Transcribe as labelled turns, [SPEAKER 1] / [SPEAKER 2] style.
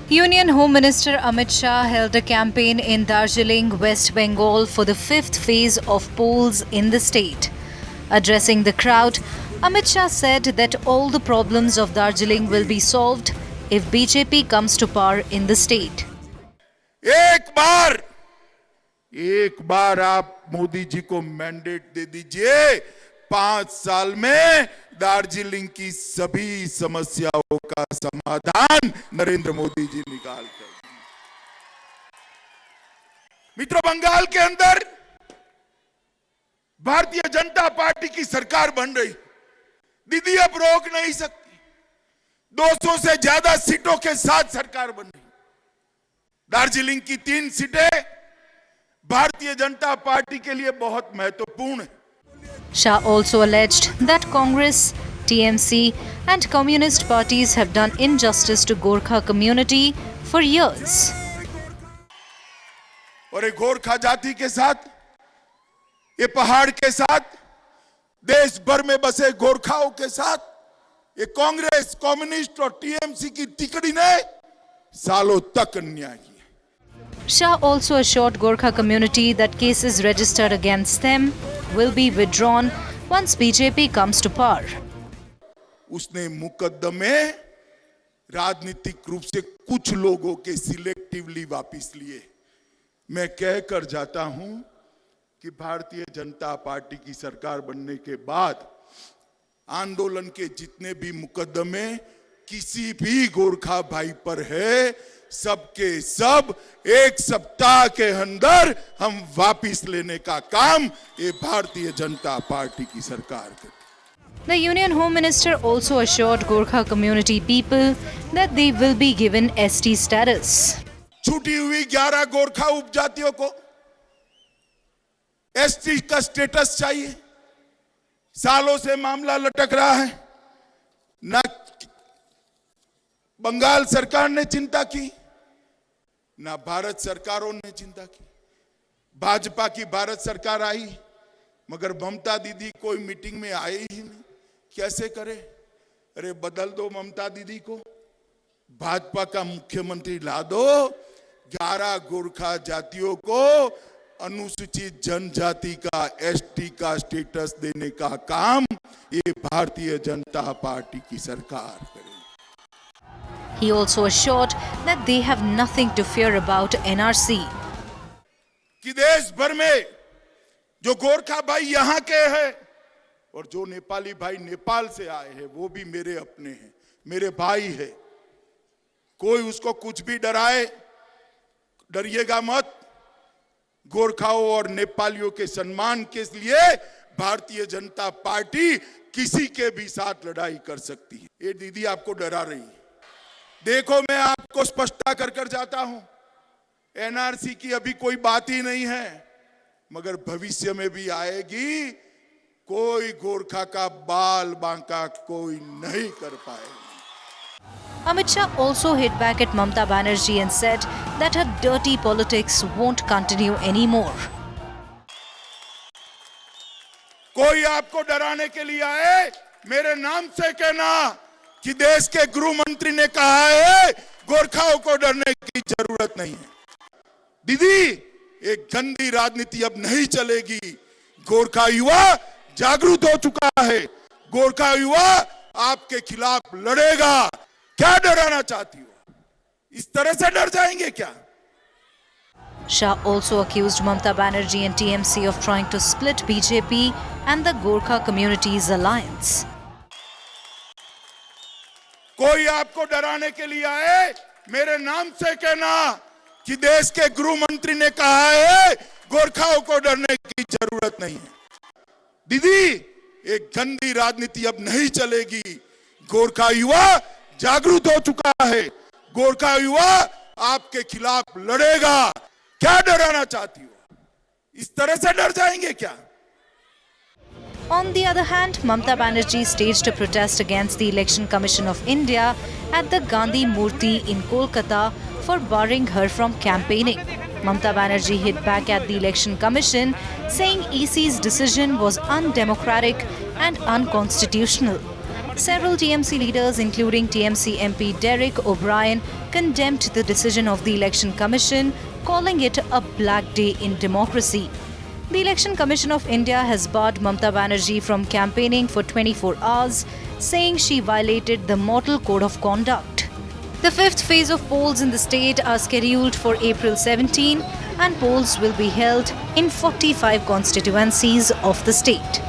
[SPEAKER 1] Union Home Minister Amit Shah held a campaign in Darjeeling, West Bengal for the 5th phase of polls in the state. Addressing the crowd, Amit Shah said that all the problems of Darjeeling will be solved if BJP comes to power in the state.
[SPEAKER 2] एक बार आप मोदी जी को mandate दे दीजिए, 5 साल में दार्जिलिंग की सभी समस्याओं का समाधान नरेंद्र मोदी जी निकाल कर। मित्रों, बंगाल के अंदर भारतीय जनता पार्टी की सरकार बन रही, दीदी अब रोक नहीं सकती। 200 से ज्यादा सीटों के साथ सरकार बन रही। दार्जिलिंग की 3 सीटें भारतीय जनता पार्टी के लिए बहुत महत्वपूर्ण है।
[SPEAKER 1] Shah also alleged that Congress, TMC and Communist parties have done injustice to Gorkha community for years.
[SPEAKER 2] और ये गोरखा जाति के साथ, ये पहाड़ के साथ, देश भर में बसे गोरखाओं के साथ ये कांग्रेस, कम्युनिस्ट और टीएमसी की तिकड़ी ने सालों तक अन्याय किया।
[SPEAKER 1] Shah also assured Gorkha community that cases registered against them will be withdrawn once BJP comes to power.
[SPEAKER 2] उसने मुकदमे राजनीतिक रूप से कुछ लोगों के सिलेक्टिवली वापस लिए। मैं कहकर जाता हूं कि भारतीय जनता पार्टी की सरकार बनने के बाद आंदोलन के जितने भी मुकदमे किसी भी गोरखा भाई पर है, सबके सब 1 सप्ताह के अंदर हम वापस लेने का काम ये भारतीय जनता पार्टी की सरकार करती।
[SPEAKER 1] The Union Home Minister also assured Gorkha community people that they will be given ST status.
[SPEAKER 2] छूटी हुई 11 गोरखा उपजातियों को एसटी का स्टेटस चाहिए। सालों से मामला लटक रहा है, ना बंगाल सरकार ने चिंता की, ना भारत सरकारों ने चिंता की। भाजपा की भारत सरकार आई, मगर ममता दीदी कोई मीटिंग में आई ही नहीं। कैसे करे? अरे बदल दो ममता दीदी को, भाजपा का मुख्यमंत्री ला दो। 11 गोरखा जातियों को अनुसूचित जनजाति का एसटी का स्टेटस देने का काम ये भारतीय जनता पार्टी की सरकार करे।
[SPEAKER 1] He also assured that they have nothing to fear about NRC.
[SPEAKER 2] कि देश भर में जो गोरखा भाई यहाँ के हैं और जो नेपाली भाई नेपाल से आए हैं, वो भी मेरे अपने हैं, मेरे भाई है। कोई उसको कुछ भी डराए, डरिएगा मत। गोरखाओं और नेपालियों के सम्मान के लिए भारतीय जनता पार्टी किसी के भी साथ लड़ाई कर सकती है। ये दीदी आपको डरा रही है। देखो, मैं आपको स्पष्टता कर जाता हूं, एनआरसी की अभी कोई बात ही नहीं है, मगर भविष्य में भी आएगी। कोई गोरखा का बाल बांका कोई नहीं कर पाएगा।
[SPEAKER 1] Amit Shah also hit back at Mamata Banerjee and said that her dirty politics won't continue anymore.
[SPEAKER 2] कोई आपको डराने के लिए आए, मेरे नाम से कहना कि देश के गृह मंत्री ने कहा है गोरखाओं को डरने की जरूरत नहीं है। दीदी, एक गंदी राजनीति अब नहीं चलेगी। गोरखा युवा जागरूक हो चुका है। गोरखा युवा आपके खिलाफ लड़ेगा। क्या डराना चाहती हो? इस तरह से डर जाएंगे क्या?
[SPEAKER 1] Shah also accused Mamata Banerjee and TMC of trying to split BJP and the Gorkha community's alliance.
[SPEAKER 2] कोई आपको डराने के लिए आए, मेरे नाम से कहना कि देश के गृह मंत्री ने कहा है गोरखाओं को डरने की जरूरत नहीं है। दीदी, एक गंदी राजनीति अब नहीं चलेगी। गोरखा युवा जागरूक हो चुका है। गोरखा युवा आपके खिलाफ लड़ेगा। क्या डराना चाहती हो? इस तरह से डर जाएंगे क्या?
[SPEAKER 1] On the other hand, Mamata Banerjee staged a protest against the Election Commission of India at the Gandhi Murti in Kolkata for barring her from campaigning. Mamata Banerjee hit back at the Election Commission, saying EC's decision was undemocratic and unconstitutional. Several TMC leaders, including TMC MP Derek O'Brien, condemned the decision of the Election Commission, calling it a black day in democracy. The Election Commission of India has barred Mamata Banerjee from campaigning for 24 hours, saying she violated the Model Code of Conduct. The fifth phase of polls in the state are scheduled for April 17, and polls will be held in 45 constituencies of the state.